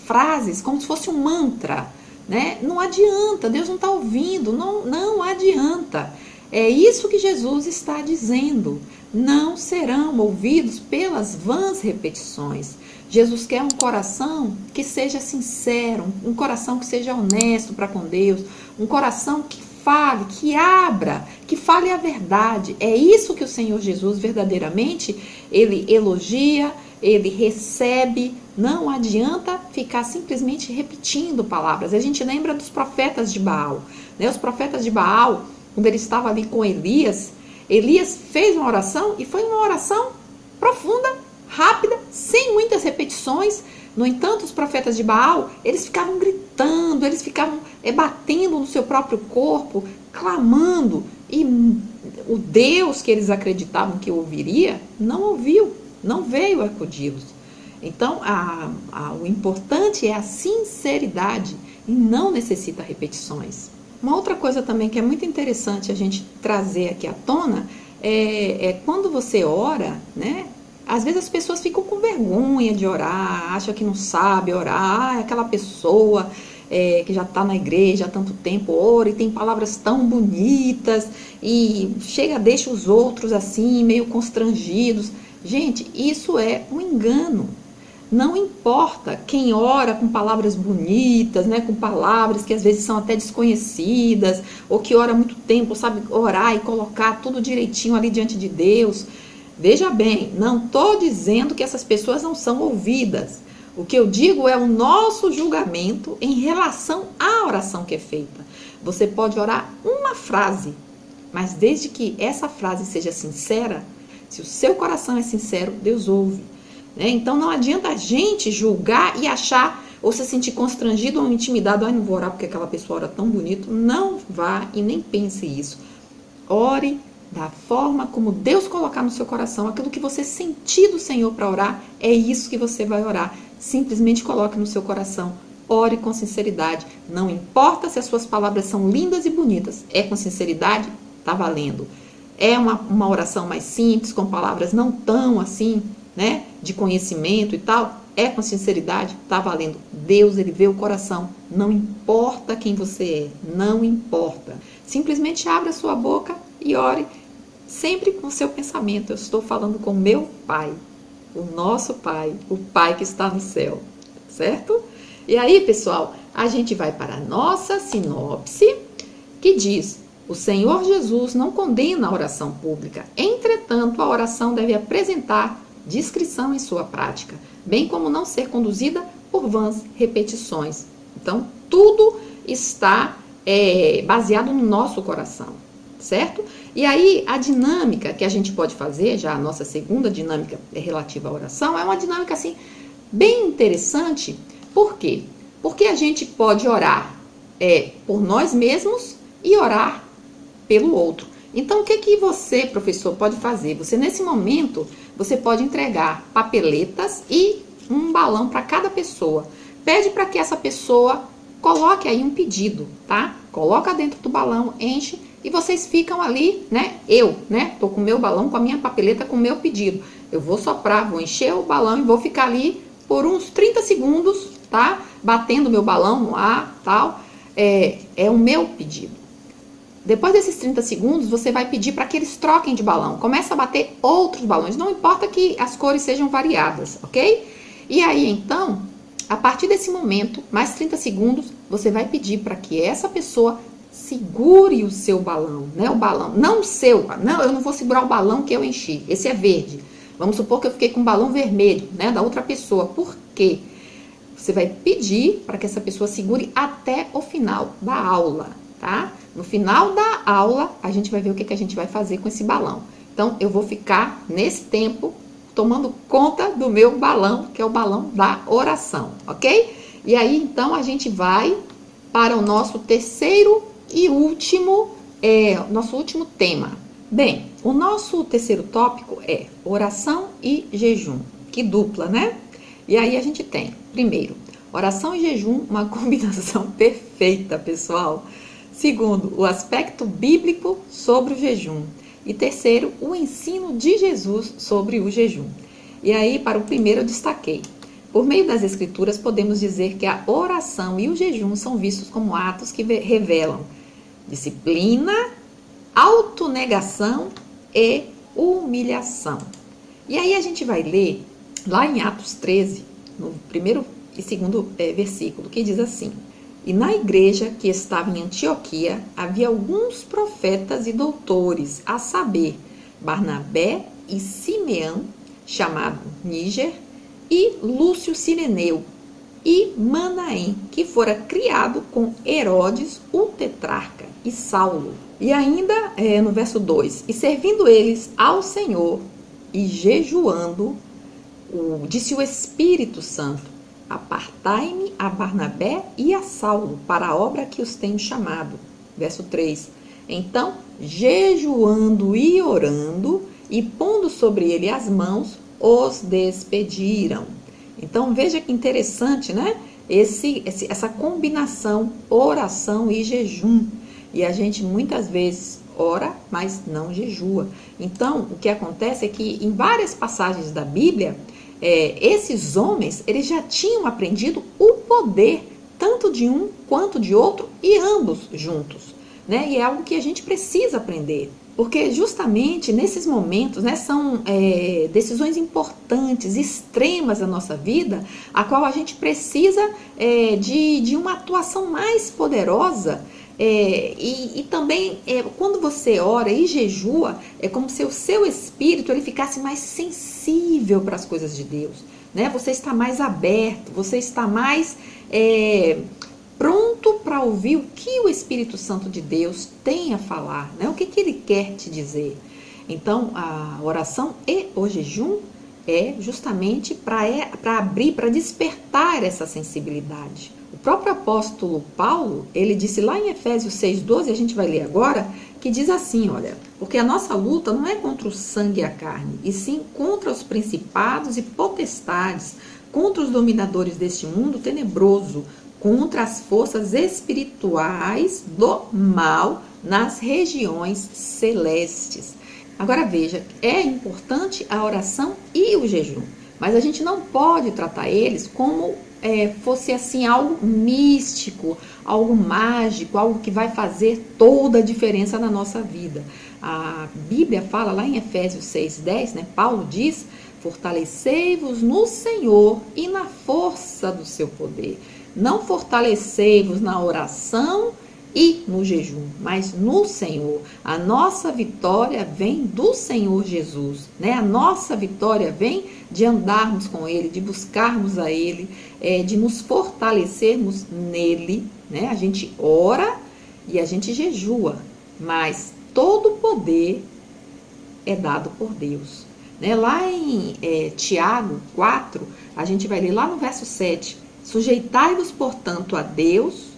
frases como se fosse um mantra, né? Não adianta, Deus não está ouvindo, não adianta. É isso que Jesus está dizendo. Não serão ouvidos pelas vãs repetições. Jesus quer um coração que seja sincero, um coração que seja honesto para com Deus, um coração que fale, que abra, que fale a verdade. É isso que o Senhor Jesus verdadeiramente, ele elogia, ele recebe. Não adianta ficar simplesmente repetindo palavras. A gente lembra dos profetas de Baal, né? Os profetas de Baal, quando ele estava ali com Elias, Elias fez uma oração e foi uma oração profunda, rápida, sem muitas repetições. No entanto, os profetas de Baal, eles ficavam gritando, eles ficavam batendo no seu próprio corpo, clamando, e o Deus que eles acreditavam que ouviria, não ouviu, não veio acudi-los. Então, o importante é a sinceridade e não necessita repetições. Uma outra coisa também que é muito interessante a gente trazer aqui à tona é quando você ora, né? Às vezes as pessoas ficam com vergonha de orar, acham que não sabe orar, aquela pessoa que já está na igreja há tanto tempo, ora e tem palavras tão bonitas e deixa os outros assim, meio constrangidos. Gente, isso é um engano. Não importa quem ora com palavras bonitas, né, com palavras que às vezes são até desconhecidas, ou que ora há muito tempo, sabe orar e colocar tudo direitinho ali diante de Deus. Veja bem, não estou dizendo que essas pessoas não são ouvidas. O que eu digo é o nosso julgamento em relação à oração que é feita. Você pode orar uma frase, mas desde que essa frase seja sincera, se o seu coração é sincero, Deus ouve. Então não adianta a gente julgar e achar ou se sentir constrangido ou intimidado. Não vou orar porque aquela pessoa ora tão bonito. Não vá e nem pense isso. Ore da forma como Deus colocar no seu coração. Aquilo que você sentir do Senhor para orar, é isso que você vai orar. Simplesmente coloque no seu coração. Ore com sinceridade. Não importa se as suas palavras são lindas e bonitas. É com sinceridade, está valendo. É uma oração mais simples, com palavras não tão assim, né, de conhecimento e tal, é com sinceridade, tá valendo. Deus, ele vê o coração, não importa quem você é, não importa. Simplesmente abra a sua boca e ore, sempre com o seu pensamento. Eu estou falando com meu Pai, o nosso Pai, o Pai que está no céu, certo? E aí, pessoal, a gente vai para a nossa sinopse, que diz: o Senhor Jesus não condena a oração pública, entretanto, a oração deve apresentar discrição em sua prática, bem como não ser conduzida por vãs repetições. Então, tudo está baseado no nosso coração, certo? E aí, a dinâmica que a gente pode fazer, já a nossa segunda dinâmica relativa à oração, é uma dinâmica assim, bem interessante. Por quê? Porque a gente pode orar por nós mesmos e orar pelo outro. Então, o que você, professor, pode fazer? Você, nesse momento, você pode entregar papeletas e um balão para cada pessoa. Pede para que essa pessoa coloque aí um pedido, tá? Coloca dentro do balão, enche e vocês ficam ali, né? Tô com o meu balão, com a minha papeleta, com o meu pedido. Eu vou soprar, vou encher o balão e vou ficar ali por uns 30 segundos, tá? Batendo meu balão no ar, tal. É o meu pedido. Depois desses 30 segundos, você vai pedir para que eles troquem de balão. Começa a bater outros balões. Não importa que as cores sejam variadas, ok? E aí, então, a partir desse momento, mais 30 segundos, você vai pedir para que essa pessoa segure o seu balão, né? O balão, não o seu. Não, eu não vou segurar o balão que eu enchi. Esse é verde. Vamos supor que eu fiquei com um balão vermelho, né? Da outra pessoa. Por quê? Você vai pedir para que essa pessoa segure até o final da aula, tá? No final da aula, a gente vai ver o que a gente vai fazer com esse balão. Então, eu vou ficar, nesse tempo, tomando conta do meu balão, que é o balão da oração, ok? E aí, então, a gente vai para o nosso terceiro e último, nosso último tema. Bem, o nosso terceiro tópico é oração e jejum. Que dupla, né? E aí, a gente tem, primeiro, oração e jejum, uma combinação perfeita, pessoal. Segundo, o aspecto bíblico sobre o jejum. E terceiro, o ensino de Jesus sobre o jejum. E aí, para o primeiro, eu destaquei. Por meio das escrituras, podemos dizer que a oração e o jejum são vistos como atos que revelam disciplina, autonegação e humilhação. E aí a gente vai ler lá em Atos 13, no primeiro e segundo versículo, que diz assim: E na igreja que estava em Antioquia, havia alguns profetas e doutores, a saber, Barnabé e Simeão, chamado Níger, e Lúcio Cireneu, e Manaém, que fora criado com Herodes, o tetrarca, e Saulo. E ainda no verso 2, e servindo eles ao Senhor e jejuando, disse o Espírito Santo, apartai-me a Barnabé e a Saulo para a obra que os tenho chamado. Verso 3, então, jejuando e orando, e pondo sobre ele as mãos, os despediram. Então, veja que interessante, né? Essa combinação, oração e jejum. E a gente muitas vezes ora, mas não jejua. Então, o que acontece é que em várias passagens da Bíblia, esses homens, eles já tinham aprendido o poder, tanto de um quanto de outro, e ambos juntos, né? E é algo que a gente precisa aprender. Porque justamente nesses momentos, né, são decisões importantes, extremas da nossa vida, a qual a gente precisa de uma atuação mais poderosa. E também, quando você ora e jejua, é como se o seu espírito ele ficasse mais sensível para as coisas de Deus, né? Você está mais aberto, você está mais pronto para ouvir o que o Espírito Santo de Deus tem a falar, né? O que ele quer te dizer. Então, a oração e o jejum é justamente para abrir, para despertar essa sensibilidade. O próprio apóstolo Paulo, ele disse lá em Efésios 6,12, a gente vai ler agora, que diz assim, olha, porque a nossa luta não é contra o sangue e a carne, e sim contra os principados e potestades, contra os dominadores deste mundo tenebroso, contra as forças espirituais do mal nas regiões celestes. Agora veja, é importante a oração e o jejum, mas a gente não pode tratar eles como fosse assim algo místico, algo mágico, algo que vai fazer toda a diferença na nossa vida. A Bíblia fala lá em Efésios 6,10, né? Paulo diz, fortalecei-vos no Senhor e na força do seu poder. Não fortalecei-vos na oração e no jejum, mas no Senhor. A nossa vitória vem do Senhor Jesus, né? A nossa vitória vem de andarmos com Ele, de buscarmos a Ele, de nos fortalecermos nele, né? A gente ora e a gente jejua, mas todo o poder é dado por Deus, né? Lá em Tiago 4, a gente vai ler lá no verso 7, sujeitai-vos, portanto, a Deus,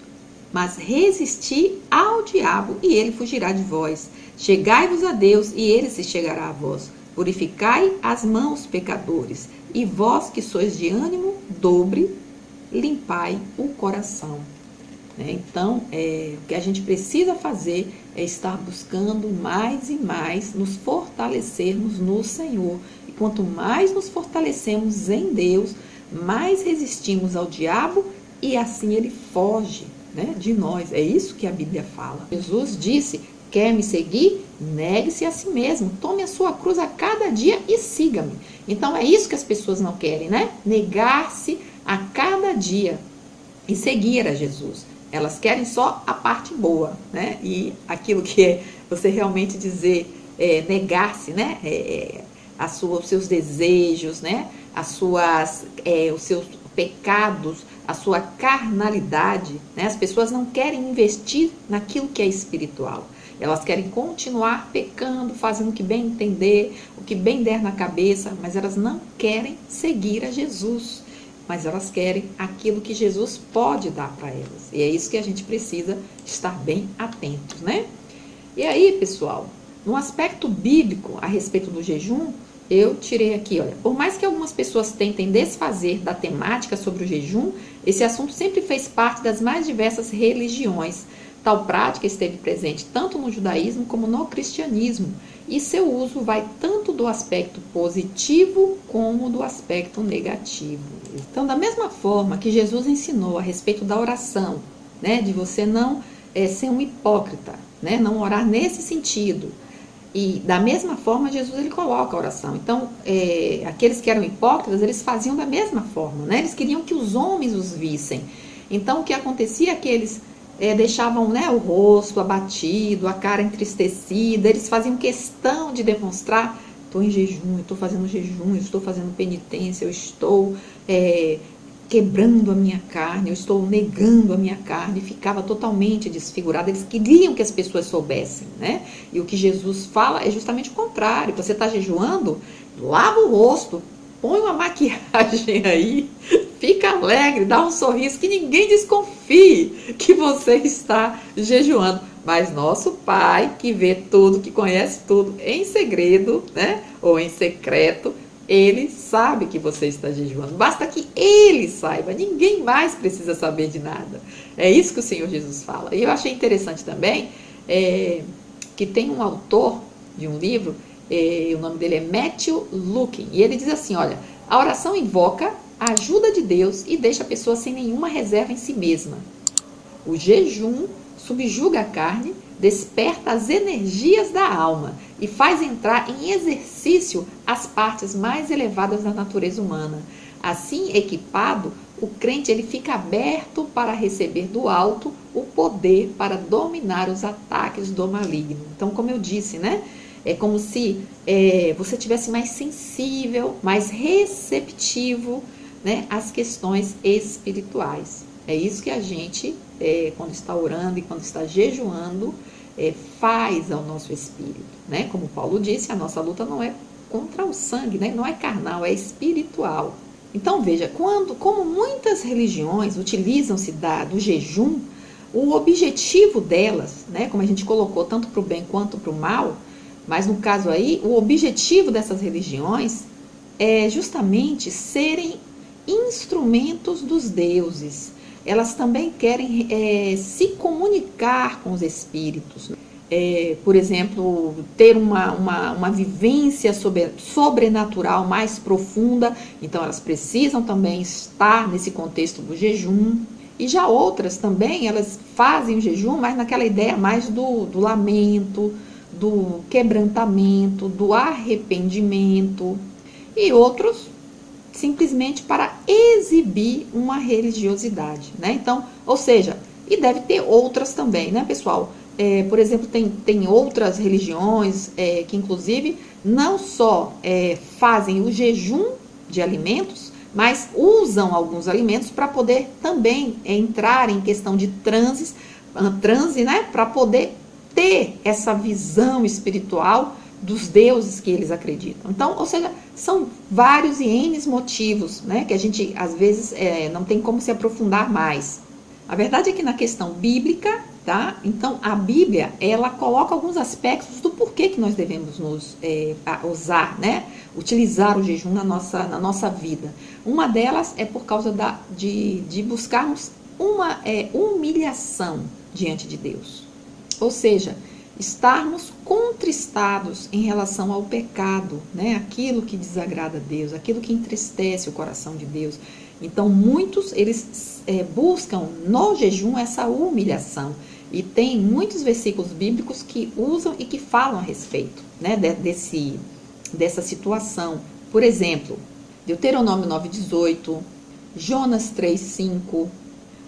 mas resisti ao diabo e ele fugirá de vós. Chegai-vos a Deus e ele se chegará a vós. Purificai as mãos, pecadores, e vós que sois de ânimo dobre, limpai o coração. Então, o que a gente precisa fazer é estar buscando mais e mais nos fortalecermos no Senhor. E quanto mais nos fortalecemos em Deus, mais resistimos ao diabo e assim ele foge, né, de nós. É isso que a Bíblia fala. Jesus disse, quer me seguir? Negue-se a si mesmo, tome a sua cruz a cada dia e siga-me. Então é isso que as pessoas não querem, né? Negar-se a cada dia e seguir a Jesus. Elas querem só a parte boa, né? E aquilo que é você realmente dizer, negar-se, né? Os seus desejos, né? Os seus pecados, a sua carnalidade, né? As pessoas não querem investir naquilo que é espiritual. Elas querem continuar pecando, fazendo o que bem entender, o que bem der na cabeça, mas elas não querem seguir a Jesus. Mas elas querem aquilo que Jesus pode dar para elas. E é isso que a gente precisa estar bem atentos, né? E aí, pessoal, no aspecto bíblico a respeito do jejum, eu tirei aqui, olha, por mais que algumas pessoas tentem desfazer da temática sobre o jejum, esse assunto sempre fez parte das mais diversas religiões. Tal prática esteve presente tanto no judaísmo como no cristianismo, e seu uso vai tanto do aspecto positivo como do aspecto negativo. Então, da mesma forma que Jesus ensinou a respeito da oração, né, de você não ser um hipócrita, né, não orar nesse sentido, e da mesma forma Jesus ele coloca a oração. Então, aqueles que eram hipócritas, eles faziam da mesma forma, né? Eles queriam que os homens os vissem. Então, o que acontecia é que eles deixavam, né, o rosto abatido, a cara entristecida. Eles faziam questão de demonstrar: estou em jejum, estou fazendo jejum, estou fazendo penitência, eu estou quebrando a minha carne, eu estou negando a minha carne. Ficava totalmente desfigurado. Eles queriam que as pessoas soubessem, né? E o que Jesus fala é justamente o contrário. Você está jejuando? Lava o rosto, põe uma maquiagem aí, fica alegre, dá um sorriso, que ninguém desconfie que você está jejuando. Mas nosso Pai, que vê tudo, que conhece tudo em segredo, né? Ou em secreto, Ele sabe que você está jejuando. Basta que Ele saiba, ninguém mais precisa saber de nada. É isso que o Senhor Jesus fala. E eu achei interessante também que tem um autor de um livro, o nome dele é Matthew Lukin, e ele diz assim: olha, a oração invoca a ajuda de Deus e deixa a pessoa sem nenhuma reserva em si mesma. O jejum subjuga a carne, desperta as energias da alma e faz entrar em exercício as partes mais elevadas da natureza humana. Assim equipado, o crente ele fica aberto para receber do alto o poder para dominar os ataques do maligno. Então, como eu disse, né? É como se você tivesse mais sensível, mais receptivo, né, às questões espirituais. É isso que a gente, quando está orando e quando está jejuando, faz ao nosso espírito. Né? Como Paulo disse, a nossa luta não é contra o sangue, né? Não é carnal, é espiritual. Então veja, como muitas religiões utilizam-se do jejum, o objetivo delas, né, como a gente colocou, tanto para o bem quanto para o mal, mas no caso aí, o objetivo dessas religiões é justamente serem instrumentos dos deuses. Elas também querem se comunicar com os espíritos. Por exemplo, ter uma vivência sobrenatural mais profunda. Então, elas precisam também estar nesse contexto do jejum. E já outras também, elas fazem o jejum, mas naquela ideia mais do lamento, do quebrantamento, do arrependimento, e outros simplesmente para exibir uma religiosidade, né? Então, ou seja, e deve ter outras também, né, pessoal? Por exemplo, tem outras religiões que inclusive não só fazem o jejum de alimentos, mas usam alguns alimentos para poder também entrar em questão de transe, né, para poder ter essa visão espiritual dos deuses que eles acreditam. Então, ou seja, são vários e N motivos, né, que a gente, às vezes, não tem como se aprofundar mais. A verdade é que na questão bíblica, tá? Então, a Bíblia, ela coloca alguns aspectos do porquê que nós devemos usar, né, utilizar o jejum na nossa vida. Uma delas é por causa de buscarmos uma humilhação diante de Deus. Ou seja, estarmos contristados em relação ao pecado, né? Aquilo que desagrada a Deus, aquilo que entristece o coração de Deus. Então, muitos, eles buscam no jejum essa humilhação. E tem muitos versículos bíblicos que usam e que falam a respeito, né, dessa situação. Por exemplo, Deuteronômio 9:18, Jonas 3:5,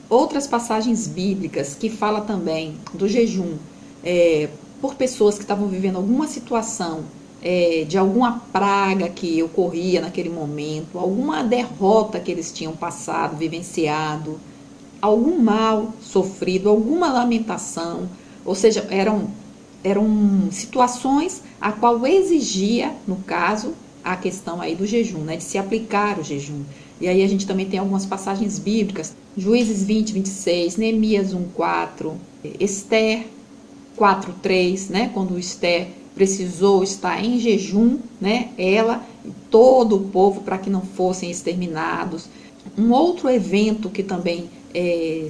outras passagens bíblicas que falam também do jejum por pessoas que estavam vivendo alguma situação de alguma praga que ocorria naquele momento, alguma derrota que eles tinham passado, vivenciado, algum mal sofrido, alguma lamentação, ou seja, eram situações a qual exigia, no caso, a questão aí do jejum, né, de se aplicar o jejum. E aí a gente também tem algumas passagens bíblicas, Juízes 20:26, Neemias 1:4, Esther 4:3, né, quando Esther precisou estar em jejum, né, ela e todo o povo, para que não fossem exterminados. Um outro evento que também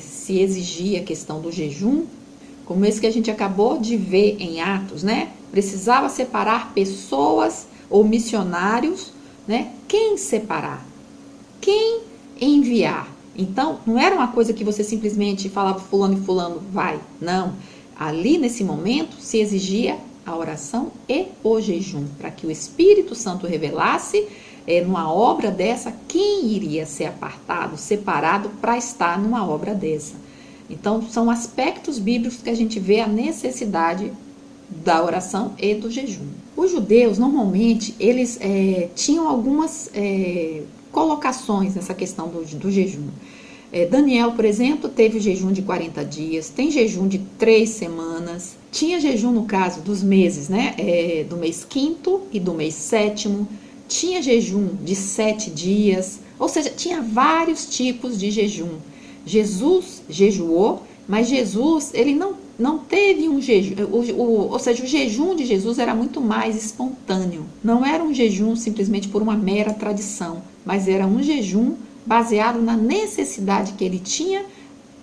se exigia a questão do jejum, como esse que a gente acabou de ver em Atos, né, precisava separar pessoas ou missionários, né, quem separar? Quem enviar? Então, não era uma coisa que você simplesmente falava fulano e fulano vai, não. Ali, nesse momento, se exigia a oração e o jejum, para que o Espírito Santo revelasse numa obra dessa quem iria ser apartado, separado para estar numa obra dessa. Então, são aspectos bíblicos que a gente vê a necessidade da oração e do jejum. Os judeus, normalmente, eles tinham algumas colocações nessa questão do jejum. Daniel, por exemplo, teve o jejum de 40 dias, tem jejum de 3 semanas, tinha jejum no caso dos meses, né? Do mês 5º e do mês 7º, tinha jejum de 7 dias, ou seja, tinha vários tipos de jejum. Jesus jejuou, mas Jesus, ele não teve um jejum, ou seja, o jejum de Jesus era muito mais espontâneo. Não era um jejum simplesmente por uma mera tradição, mas era um jejum baseado na necessidade que ele tinha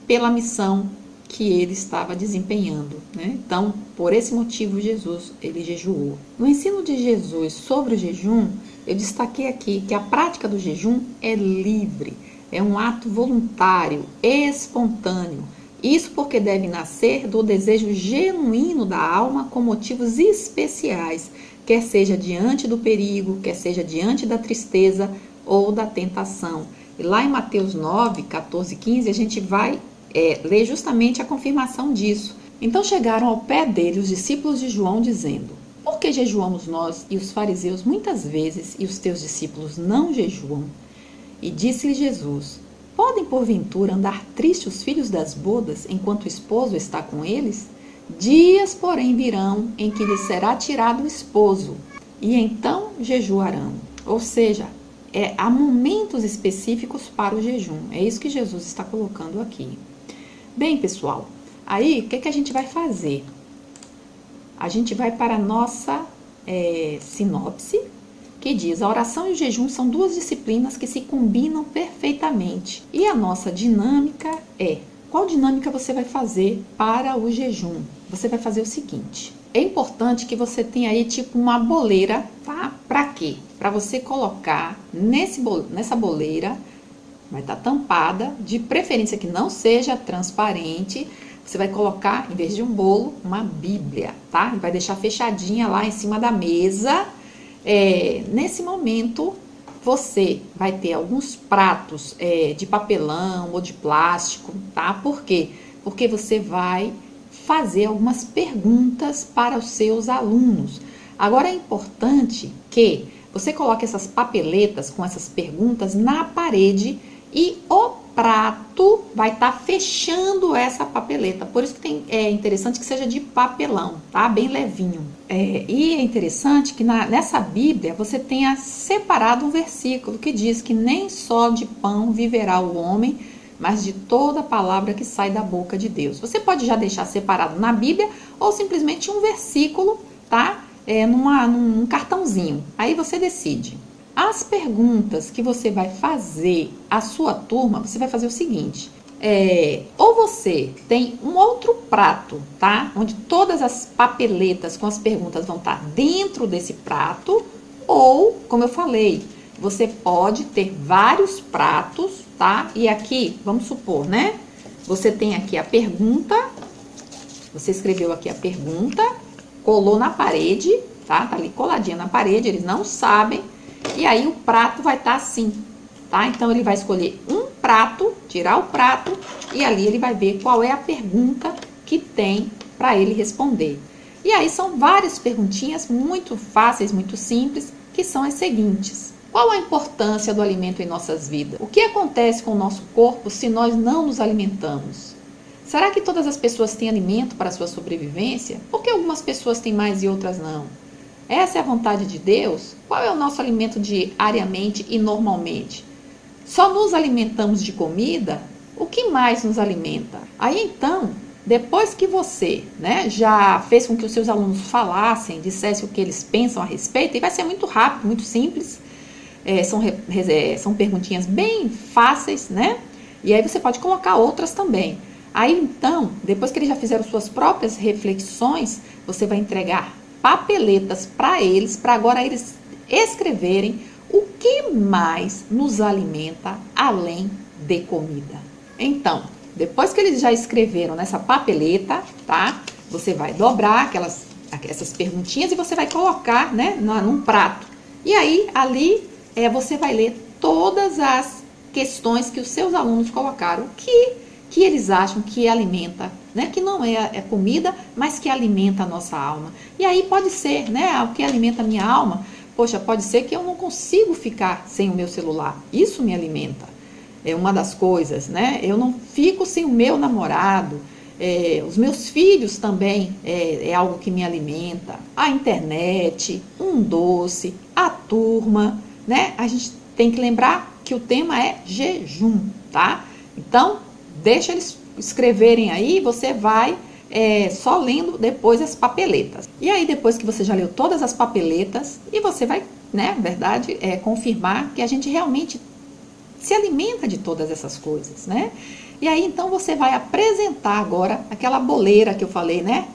pela missão que ele estava desempenhando, né? Então, por esse motivo, Jesus, ele jejuou. No ensino de Jesus sobre o jejum, eu destaquei aqui que a prática do jejum é livre, é um ato voluntário, espontâneo. Isso porque deve nascer do desejo genuíno da alma com motivos especiais, quer seja diante do perigo, quer seja diante da tristeza ou da tentação. E lá em Mateus 9, 14 e 15, a gente vai ler justamente a confirmação disso. Então chegaram ao pé dele os discípulos de João, dizendo: por que jejuamos nós e os fariseus muitas vezes, e os teus discípulos não jejuam? E disse-lhe Jesus: podem porventura andar tristes os filhos das bodas, enquanto o esposo está com eles? Dias, porém, virão em que lhes será tirado o esposo, e então jejuarão. Ou seja, há momentos específicos para o jejum. É isso que Jesus está colocando aqui. Bem, pessoal, aí o que a gente vai fazer? A gente vai para a nossa sinopse, que diz: a oração e o jejum são duas disciplinas que se combinam perfeitamente. E a nossa dinâmica qual dinâmica você vai fazer para o jejum? Você vai fazer o seguinte: é importante que você tenha aí tipo uma boleira, tá? Para quê? Para você colocar nessa boleira, vai estar tampada, de preferência que não seja transparente. Você vai colocar, em vez de um bolo, uma Bíblia, tá? E vai deixar fechadinha lá em cima da mesa. Nesse momento, você vai ter alguns pratos de papelão ou de plástico, tá? Por quê? Porque você vai fazer algumas perguntas para os seus alunos. Agora é importante que você coloque essas papeletas com essas perguntas na parede e o prato vai estar fechando essa papeleta. Por isso que é interessante que seja de papelão, tá? Bem levinho. E é interessante que nessa Bíblia você tenha separado um versículo que diz que nem só de pão viverá o homem, mas de toda palavra que sai da boca de Deus. Você pode já deixar separado na Bíblia ou simplesmente um versículo, tá? Num cartãozinho. Aí você decide. As perguntas que você vai fazer à sua turma, você vai fazer o seguinte: ou você tem um outro prato, tá? Onde todas as papeletas com as perguntas vão estar dentro desse prato, ou, como eu falei, você pode ter vários pratos, tá? E aqui, vamos supor, né? Você tem aqui a pergunta, você escreveu aqui a pergunta, colou na parede, tá? Tá ali coladinha na parede, eles não sabem. E aí o prato vai estar assim, tá? Então ele vai escolher um prato, tirar o prato e ali ele vai ver qual é a pergunta que tem para ele responder. E aí são várias perguntinhas muito fáceis, muito simples, que são as seguintes: qual a importância do alimento em nossas vidas? O que acontece com o nosso corpo se nós não nos alimentamos? Será que todas as pessoas têm alimento para a sua sobrevivência? Por que algumas pessoas têm mais e outras não? Essa é a vontade de Deus? Qual é o nosso alimento diariamente e normalmente? Só nos alimentamos de comida? O que mais nos alimenta? Aí então, depois que você, né, já fez com que os seus alunos falassem, dissessem o que eles pensam a respeito, e vai ser muito rápido, muito simples, são perguntinhas bem fáceis, né? E aí você pode colocar outras também. Aí então, depois que eles já fizeram suas próprias reflexões, você vai entregar papeletas para agora eles escreverem o que mais nos alimenta além de comida. Então, depois que eles já escreveram nessa papeleta, tá? Você vai dobrar essas perguntinhas e você vai colocar, né, num prato. E aí, ali, você vai ler todas as questões que os seus alunos colocaram, que eles acham que alimenta, né, que não é comida, mas que alimenta a nossa alma. E aí pode ser, né, o que alimenta a minha alma, poxa, pode ser que eu não consigo ficar sem o meu celular, isso me alimenta. É uma das coisas, né, eu não fico sem o meu namorado, os meus filhos também é algo que me alimenta, a internet, um doce, a turma, né? A gente tem que lembrar que o tema é jejum, tá? Então, deixa eles escreverem aí, você vai só lendo depois as papeletas. E aí, depois que você já leu todas as papeletas, e você vai, né, verdade, confirmar que a gente realmente se alimenta de todas essas coisas, né? E aí, então, você vai apresentar agora aquela boleira que eu falei, né?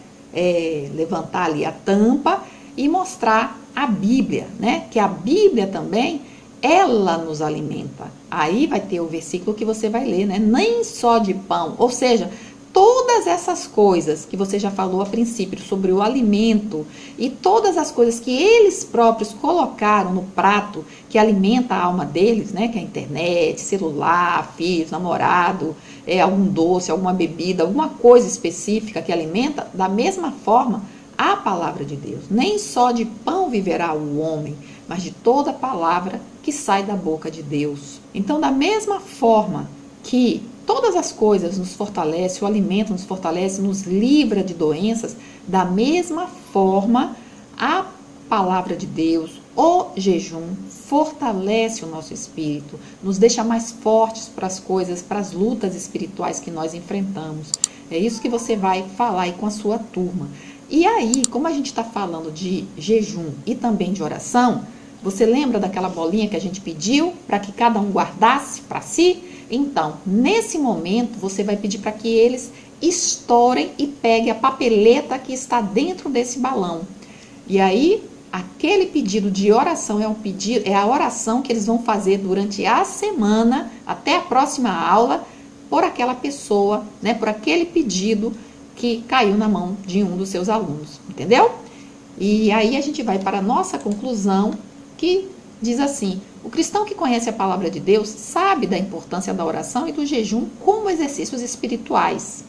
Levantar ali a tampa e mostrar a Bíblia, né? Que a Bíblia também, ela nos alimenta. Aí vai ter o versículo que você vai ler, né? Nem só de pão, ou seja, todas essas coisas que você já falou a princípio sobre o alimento e todas as coisas que eles próprios colocaram no prato que alimenta a alma deles, né? Que é a internet, celular, filhos, namorado, algum doce, alguma bebida, alguma coisa específica que alimenta, da mesma forma a palavra de Deus. Nem só de pão viverá o homem, mas de toda palavra que sai da boca de Deus. Então, da mesma forma que todas as coisas nos fortalecem, o alimento nos fortalece, nos livra de doenças, da mesma forma a palavra de Deus, o jejum, fortalece o nosso espírito, nos deixa mais fortes para as coisas, para as lutas espirituais que nós enfrentamos. É isso que você vai falar aí com a sua turma. E aí, como a gente está falando de jejum e também de oração, você lembra daquela bolinha que a gente pediu para que cada um guardasse para si? Então, nesse momento, você vai pedir para que eles estourem e peguem a papeleta que está dentro desse balão. E aí, aquele pedido de oração é a oração que eles vão fazer durante a semana, até a próxima aula, por aquela pessoa, né, por aquele pedido que caiu na mão de um dos seus alunos, entendeu? E aí a gente vai para a nossa conclusão, que diz assim: o cristão que conhece a palavra de Deus sabe da importância da oração e do jejum como exercícios espirituais.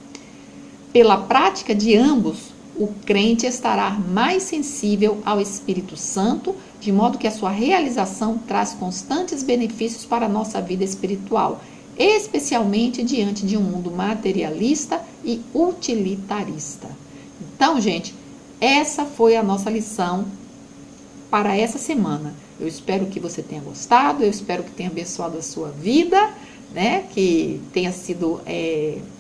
Pela prática de ambos, o crente estará mais sensível ao Espírito Santo, de modo que a sua realização traz constantes benefícios para a nossa vida espiritual, especialmente diante de um mundo materialista e utilitarista. Então, gente, essa foi a nossa lição para essa semana. Eu espero que você tenha gostado, eu espero que tenha abençoado a sua vida, né? Que tenha sido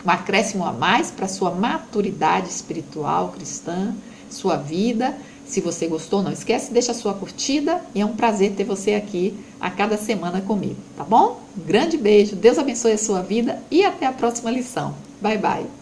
um acréscimo a mais para a sua maturidade espiritual cristã, sua vida. Se você gostou, não esquece, deixa a sua curtida e é um prazer ter você aqui a cada semana comigo, tá bom? Um grande beijo, Deus abençoe a sua vida e até a próxima lição. Bye, bye!